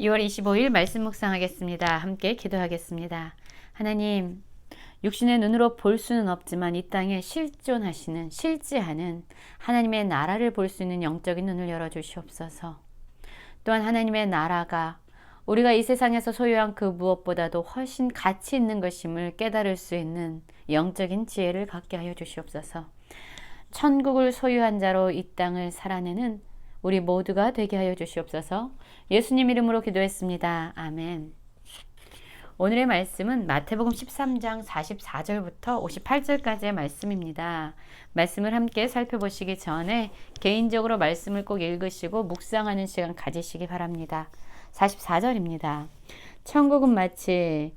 2월 25일 말씀 묵상하겠습니다. 함께 기도하겠습니다. 하나님, 육신의 눈으로 볼 수는 없지만 이 땅에 실존하시는, 하나님의 나라를 볼 수 있는 영적인 눈을 열어주시옵소서. 또한 하나님의 나라가 우리가 이 세상에서 소유한 그 무엇보다도 훨씬 가치 있는 것임을 깨달을 수 있는 영적인 지혜를 갖게 하여 주시옵소서. 천국을 소유한 자로 이 땅을 살아내는 우리 모두가 되게 하여 주시옵소서. 예수님 이름으로 기도했습니다. 아멘. 오늘의 말씀은 마태복음 13장 44절부터 58절까지의 말씀입니다. 말씀을 함께 살펴보시기 전에 개인적으로 말씀을 꼭 읽으시고 묵상하는 시간 가지시기 바랍니다. 44절입니다. 천국은 마치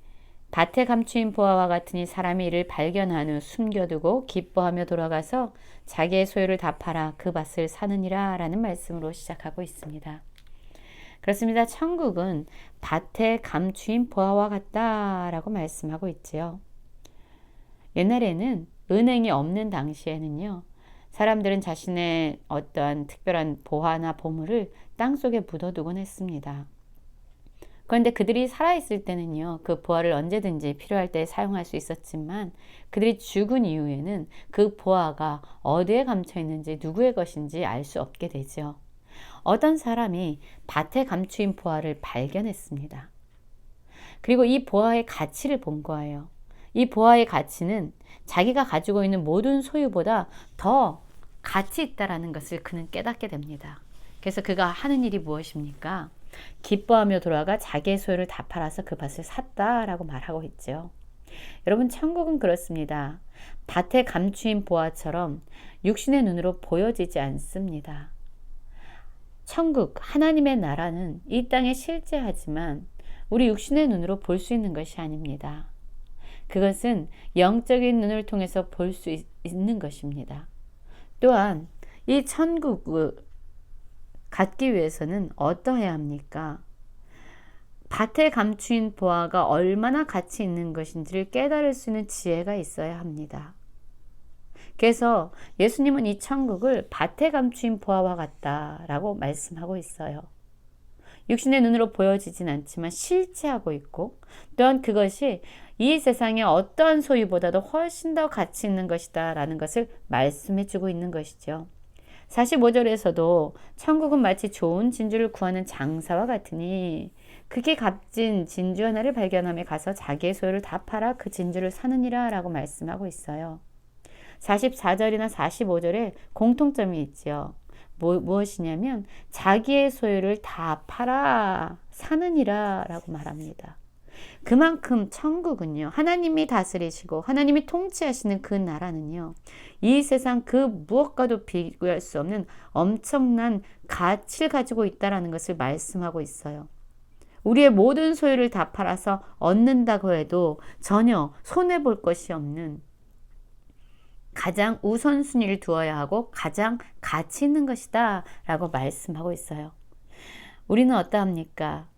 밭에 감추인 보화와 같으니 사람이 이를 발견한 후 숨겨두고 기뻐하며 돌아가서 자기의 소유를 다 팔아 그 밭을 사느니라 라는 말씀으로 시작하고 있습니다. 그렇습니다. 천국은 밭에 감추인 보화와 같다라고 말씀하고 있지요. 옛날에는 은행이 없는 당시에는요, 사람들은 자신의 어떠한 특별한 보화나 보물을 땅속에 묻어두곤 했습니다. 그런데 그들이 살아있을 때는요, 그 보화를 언제든지 필요할 때 사용할 수 있었지만 그들이 죽은 이후에는 그 보화가 어디에 감춰 있는지 누구의 것인지 알 수 없게 되죠. 어떤 사람이 밭에 감추인 보화를 발견했습니다. 그리고 이 보화의 가치를 본 거예요. 이 보화의 가치는 자기가 가지고 있는 모든 소유보다 더 가치 있다라는 것을 그는 깨닫게 됩니다. 그래서 그가 하는 일이 무엇입니까? 기뻐하며 돌아가 자기의 소유를 다 팔아서 그 밭을 샀다라고 말하고 있죠. 여러분, 천국은 그렇습니다. 밭에 감추인 보화처럼 육신의 눈으로 보여지지 않습니다. 천국, 하나님의 나라는 이 땅에 실제하지만 우리 육신의 눈으로 볼 수 있는 것이 아닙니다. 그것은 영적인 눈을 통해서 볼 수 있는 것입니다. 또한 이 천국을 갖기 위해서는 어떠해야 합니까? 밭에 감추인 보화가 얼마나 가치 있는 것인지를 깨달을 수 있는 지혜가 있어야 합니다. 그래서 예수님은 이 천국을 밭에 감추인 보화와 같다라고 말씀하고 있어요. 육신의 눈으로 보여지진 않지만 실체하고 있고, 또한 그것이 이 세상의 어떠한 소유보다도 훨씬 더 가치 있는 것이다 라는 것을 말씀해 주고 있는 것이죠. 45절에서도 천국은 마치 좋은 진주를 구하는 장사와 같으니 그게 값진 진주 하나를 발견함에 가서 자기의 소유를 다 팔아 그 진주를 사느니라 라고 말씀하고 있어요. 44절이나 45절에 공통점이 있죠. 무엇이냐면 자기의 소유를 다 팔아 사느니라 라고 말합니다. 그만큼 천국은요, 하나님이 다스리시고 하나님이 통치하시는 그 나라는요, 이 세상 그 무엇과도 비교할 수 없는 엄청난 가치를 가지고 있다는 것을 말씀하고 있어요. 우리의 모든 소유를 다 팔아서 얻는다고 해도 전혀 손해볼 것이 없는, 가장 우선순위를 두어야 하고 가장 가치 있는 것이다 라고 말씀하고 있어요. 우리는 어떠합니까?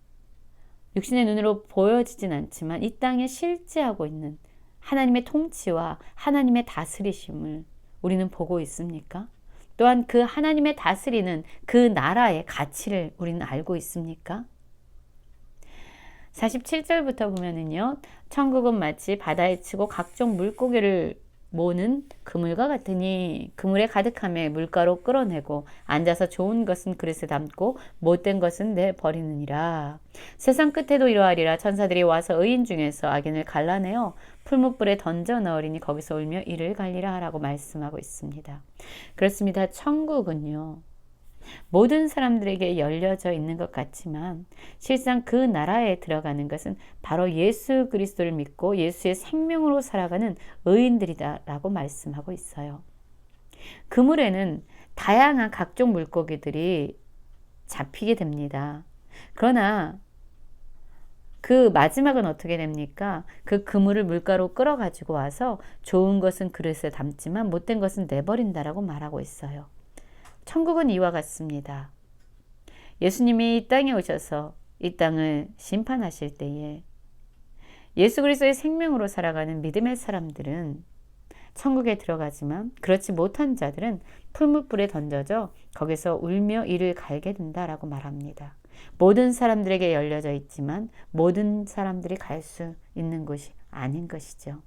육신의 눈으로 보여지진 않지만 이 땅에 실제하고 있는 하나님의 통치와 하나님의 다스리심을 우리는 보고 있습니까? 또한 그 하나님의 다스리는 그 나라의 가치를 우리는 알고 있습니까? 47절부터 보면은요, 천국은 마치 바다에 치고 각종 물고기를 모는 그물과 같으니 그물에 가득함에 물가로 끌어내고 앉아서 좋은 것은 그릇에 담고 못된 것은 내버리느니라. 세상 끝에도 이러하리라. 천사들이 와서 의인 중에서 악인을 갈라내어 풀무불에 던져 넣으리니 거기서 울며 이를 갈리라 라고 말씀하고 있습니다. 그렇습니다. 천국은요, 모든 사람들에게 열려져 있는 것 같지만 실상 그 나라에 들어가는 것은 바로 예수 그리스도를 믿고 예수의 생명으로 살아가는 의인들이다 라고 말씀하고 있어요. 그물에는 다양한 각종 물고기들이 잡히게 됩니다. 그러나 그 마지막은 어떻게 됩니까? 그 그물을 물가로 끌어가지고 와서 좋은 것은 그릇에 담지만 못된 것은 내버린다라고 말하고 있어요. 천국은 이와 같습니다. 예수님이 이 땅에 오셔서 이 땅을 심판하실 때에 예수 그리스도의 생명으로 살아가는 믿음의 사람들은 천국에 들어가지만 그렇지 못한 자들은 풀무불에 던져져 거기서 울며 이를 갈게 된다라고 말합니다. 모든 사람들에게 열려져 있지만 모든 사람들이 갈 수 있는 곳이 아닌 것이죠.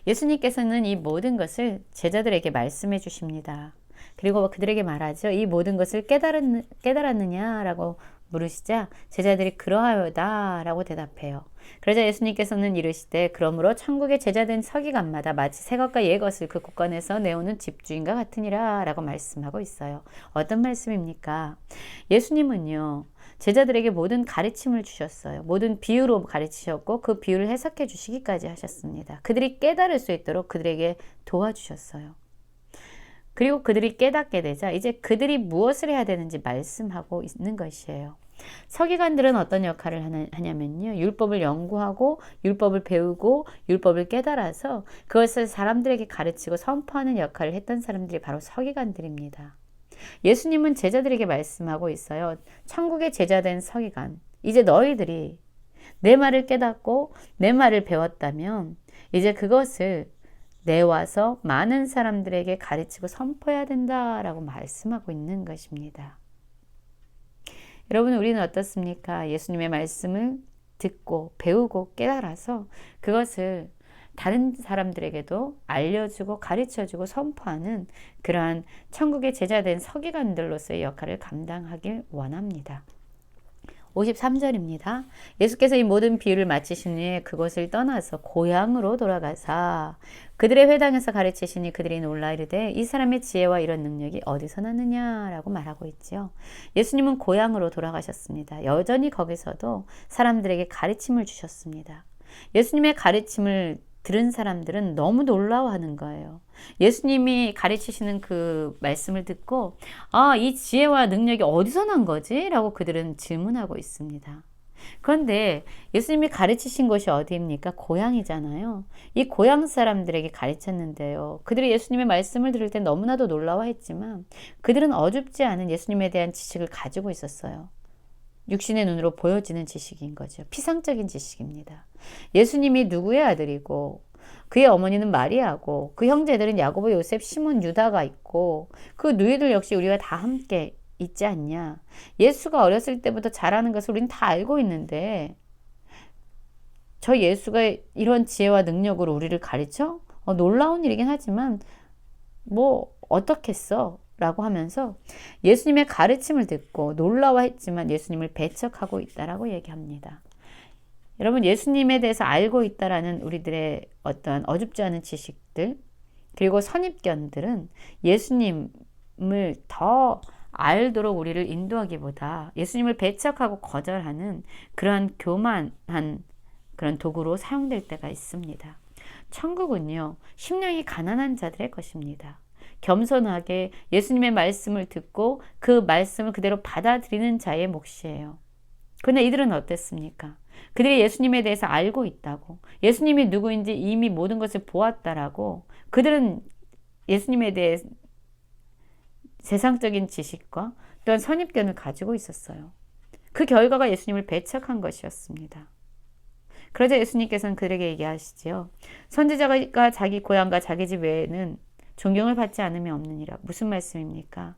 예수님께서는 이 모든 것을 제자들에게 말씀해 주십니다. 그리고 그들에게 말하죠. 이 모든 것을 깨달았느냐라고 물으시자 제자들이 그러하여다 라고 대답해요. 그러자 예수님께서는 이르시되 그러므로 천국의 제자된 서기관마다 마치 새 것과 옛 것을 그 곳간에서 내오는 집주인과 같으니라 라고 말씀하고 있어요. 어떤 말씀입니까? 예수님은요. 제자들에게 모든 가르침을 주셨어요. 모든 비유로 가르치셨고 그 비유를 해석해 주시기까지 하셨습니다. 그들이 깨달을 수 있도록 그들에게 도와주셨어요. 그리고 그들이 깨닫게 되자 이제 그들이 무엇을 해야 되는지 말씀하고 있는 것이에요. 서기관들은 어떤 역할을 하냐면요. 율법을 연구하고 율법을 배우고 율법을 깨달아서 그것을 사람들에게 가르치고 선포하는 역할을 했던 사람들이 바로 서기관들입니다. 예수님은 제자들에게 말씀하고 있어요. 천국의 제자된 서기관, 이제 너희들이 내 말을 깨닫고 내 말을 배웠다면 이제 그것을 내와서 많은 사람들에게 가르치고 선포해야 된다라고 말씀하고 있는 것입니다. 여러분, 우리는 어떻습니까? 예수님의 말씀을 듣고 배우고 깨달아서 그것을 다른 사람들에게도 알려주고 가르쳐주고 선포하는 그러한 천국의 제자된 서기관들로서의 역할을 감당하길 원합니다. 53절입니다. 예수께서 이 모든 비유를 마치신 후에 그곳을 떠나서 고향으로 돌아가사 그들의 회당에서 가르치시니 그들이 놀라 이르되 이 사람의 지혜와 이런 능력이 어디서 났느냐라고 말하고 있죠. 예수님은 고향으로 돌아가셨습니다. 여전히 거기서도 사람들에게 가르침을 주셨습니다. 예수님의 가르침을 들은 사람들은 너무 놀라워하는 거예요. 예수님이 가르치시는 그 말씀을 듣고 이 지혜와 능력이 어디서 난 거지? 라고 그들은 질문하고 있습니다. 그런데 예수님이 가르치신 곳이 어디입니까? 고향이잖아요. 이 고향 사람들에게 가르쳤는데요. 그들이 예수님의 말씀을 들을 때 너무나도 놀라워했지만 그들은 어줍지 않은 예수님에 대한 지식을 가지고 있었어요. 육신의 눈으로 보여지는 지식인 거죠. 피상적인 지식입니다. 예수님이 누구의 아들이고 그의 어머니는 마리아고 그 형제들은 야고보, 요셉, 시몬, 유다가 있고 그 누이들 역시 우리가 다 함께 있지 않냐. 예수가 어렸을 때부터 잘하는 것을 우리는 다 알고 있는데 저 예수가 이런 지혜와 능력으로 우리를 가르쳐? 놀라운 일이긴 하지만 뭐 어떻겠어? 라고 하면서 예수님의 가르침을 듣고 놀라워했지만 예수님을 배척하고 있다라고 얘기합니다. 여러분, 예수님에 대해서 알고 있다라는 우리들의 어떤 어줍지 않은 지식들 그리고 선입견들은 예수님을 더 알도록 우리를 인도하기보다 예수님을 배척하고 거절하는 그러한 교만한 그런 도구로 사용될 때가 있습니다. 천국은요, 심령이 가난한 자들의 것입니다. 겸손하게 예수님의 말씀을 듣고 그 말씀을 그대로 받아들이는 자의 몫이에요. 그러나 이들은 어땠습니까? 그들이 예수님에 대해서 알고 있다고, 예수님이 누구인지 이미 모든 것을 보았다라고 그들은 예수님에 대해 세상적인 지식과 또한 선입견을 가지고 있었어요. 그 결과가 예수님을 배척한 것이었습니다. 그러자 예수님께서는 그들에게 얘기하시지요. 선지자가 자기 고향과 자기 집 외에는 존경을 받지 않으면 없느니라. 무슨 말씀입니까?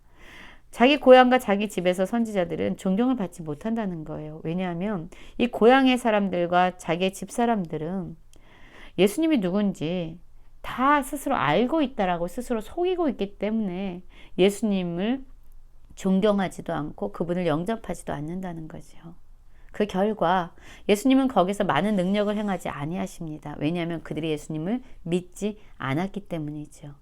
자기 고향과 자기 집에서 선지자들은 존경을 받지 못한다는 거예요. 왜냐하면 이 고향의 사람들과 자기의 집 사람들은 예수님이 누군지 다 스스로 알고 있다라고 스스로 속이고 있기 때문에 예수님을 존경하지도 않고 그분을 영접하지도 않는다는 거죠. 그 결과 예수님은 거기서 많은 능력을 행하지 아니하십니다. 왜냐하면 그들이 예수님을 믿지 않았기 때문이죠.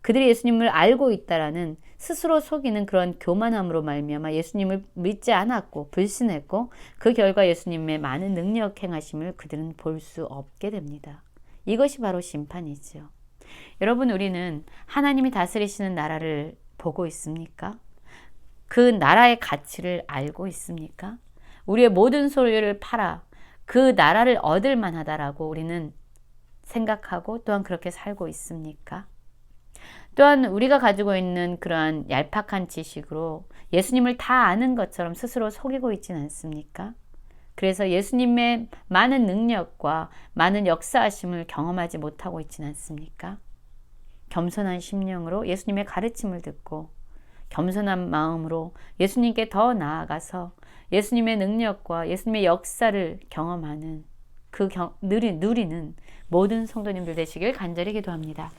그들이 예수님을 알고 있다라는 스스로 속이는 그런 교만함으로 말미암아 예수님을 믿지 않았고 불신했고 그 결과 예수님의 많은 능력 행하심을 그들은 볼 수 없게 됩니다. 이것이 바로 심판이지요. 여러분, 우리는 하나님이 다스리시는 나라를 보고 있습니까? 그 나라의 가치를 알고 있습니까? 우리의 모든 소유를 팔아 그 나라를 얻을 만하다라고 우리는 생각하고 또한 그렇게 살고 있습니까? 또한 우리가 가지고 있는 그러한 얄팍한 지식으로 예수님을 다 아는 것처럼 스스로 속이고 있지는 않습니까? 그래서 예수님의 많은 능력과 많은 역사하심을 경험하지 못하고 있지는 않습니까? 겸손한 심령으로 예수님의 가르침을 듣고 겸손한 마음으로 예수님께 더 나아가서 예수님의 능력과 예수님의 역사를 경험하는 누리는 모든 성도님들 되시길 간절히 기도합니다.